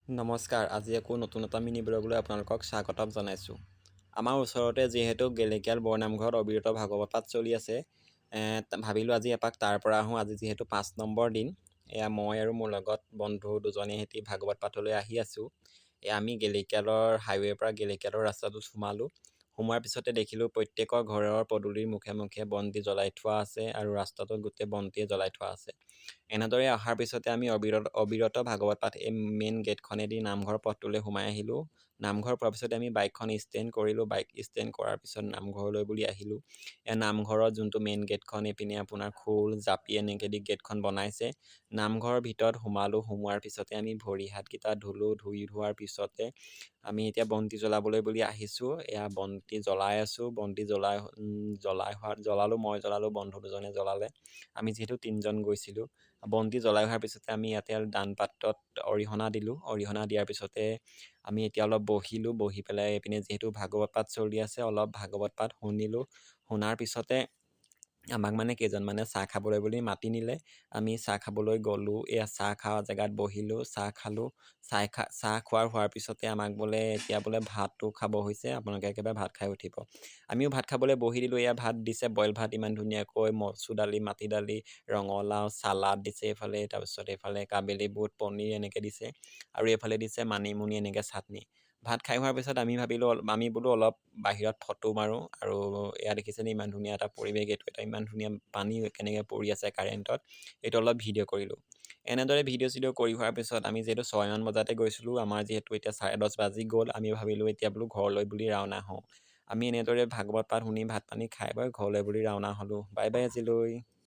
নমস্কাৰ, আজি আকৌ নতুন এটা মিনি ব্লগলৈ আপোনালোকক স্বাগতম জনাইছোঁ। আমাৰ ওচৰতে যিহেতু গেলেকীয়াল বৰনামঘৰত অবিৰত ভাগৱত পাঠ চলি আছে, ভাবিলোঁ আজি এপাক তাৰ পৰা আহোঁ। আজি যিহেতু 5 নম্বৰ দিন, এয়া মই আৰু মোৰ লগত বন্ধু দুজনে সৈতে ভাগৱত পাঠলৈ আহি আছোঁ। আমি গেলেকীয়ালৰ হাইৱেৰ পৰা গেলেকীয়ালৰ ৰাস্তাটোত সোমালোঁ। সোমোৱাৰ পিছতে দেখিলোঁ প্ৰত্যেকৰ ঘৰৰ পদূলিৰ মুখে মুখে বন্তি জ্বলাই থোৱা আছে আৰু ৰাস্তাটোত গোটেই বন্তিয়ে জ্বলাই থোৱা আছে। এনেদৰে অহাৰ পিছতে আমি অবিৰত ভাগৱত পাঠ এই মেইন গেটখনেদি নামঘৰ পথটোলৈ সোমাই আহিলোঁ। নামঘৰ পোৱাৰ পিছতে আমি বাইকখন ষ্টেণ্ড কৰিলোঁ। বাইক ষ্টেণ্ড কৰাৰ পিছত নামঘৰলৈ বুলি আহিলোঁ। নামঘৰত যোনটো মেইন গেটখন, এইপিনে আপোনাৰ খোল জাপি এনেকৈ দি গেটখন বনাইছে। নামঘৰৰ ভিতৰত সোমোৱাৰ পিছতে আমি ভৰি হাতকেইটা ধুলোঁ। ধোৱাৰ পিছতে আমি এতিয়া বন্তি জ্বলাবলৈ বুলি আহিছোঁ। এয়া বন্তি জ্বলাই আছোঁ। বন্তি জ্বলালোঁ, মই জ্বলালোঁ, বন্ধু দুজনে জ্বলালে। আমি যিহেতু 3জন গৈছিলোঁ। বন্তি জ্বলাই হোৱাৰ পিছতে আমি ইয়াতে দান পাত্ৰত অৰিহণা দিলোঁ। অৰিহণা দিয়াৰ পিছতে আমি এতিয়া অলপ বহিলোঁ। বহি পেলাই এইপিনে যিহেতু ভাগৱত পাঠ চলি আছে, অলপ ভাগৱত পাঠ শুনিলোঁ। শুনাৰ পিছতে আমাক কেইজনমানে চাহ খাবলৈ বুলি মাতি নিলে। আমি চাহ খাবলৈ গ'লোঁ। এয়া চাহ খোৱা জেগাত বহিলোঁ, চাহ খালোঁ। চাহ হোৱাৰ পিছতে আমাক এতিয়া ভাতটো খাব হৈছে, আপোনালোকে একেবাৰে ভাত খাই উঠিব। আমিও ভাত খাবলৈ বহি দিলোঁ। এয়া ভাত দিছে, বইল ভাত ইমান ধুনীয়াকৈ, মচুৰ দালি, মাটি দালি, ৰঙালাও, চালাড দিছে এইফালে, তাৰপিছত এইফালে কাবেলি বুট, পনীৰ এনেকৈ দিছে আৰু এইফালে দিছে মানিমুনি এনেকৈ চাটনি। ভাত খাই হোৱাৰ পিছত আমি ভাবিলোঁ আমি বোলো অলপ বাহিৰত ফটো মাৰোঁ। আৰু এয়া দেখিছেনে ইমান ধুনীয়া এটা পৰিৱেশ, এইটো এটা ইমান ধুনীয়া পানী কেনেকৈ পৰি আছে কাৰেণ্টত, এইটো অলপ ভিডিঅ' কৰিলোঁ। এনেদৰে ভিডিঅ' কৰি হোৱাৰ পিছত আমি যিহেতু 6 মান বজাতে গৈছিলোঁ, আমাৰ যিহেতু এতিয়া 10:30 বাজি গ'ল, আমি ভাবিলোঁ এতিয়া বোলো ঘৰলৈ বুলি ৰাওনা হওঁ। আমি এনেদৰে ভাগৱত পাঠ শুনি ভাত পানী খাই বৈ ঘৰলৈ বুলি ৰাওনা হ'লোঁ। বাই বাই আজিলৈ।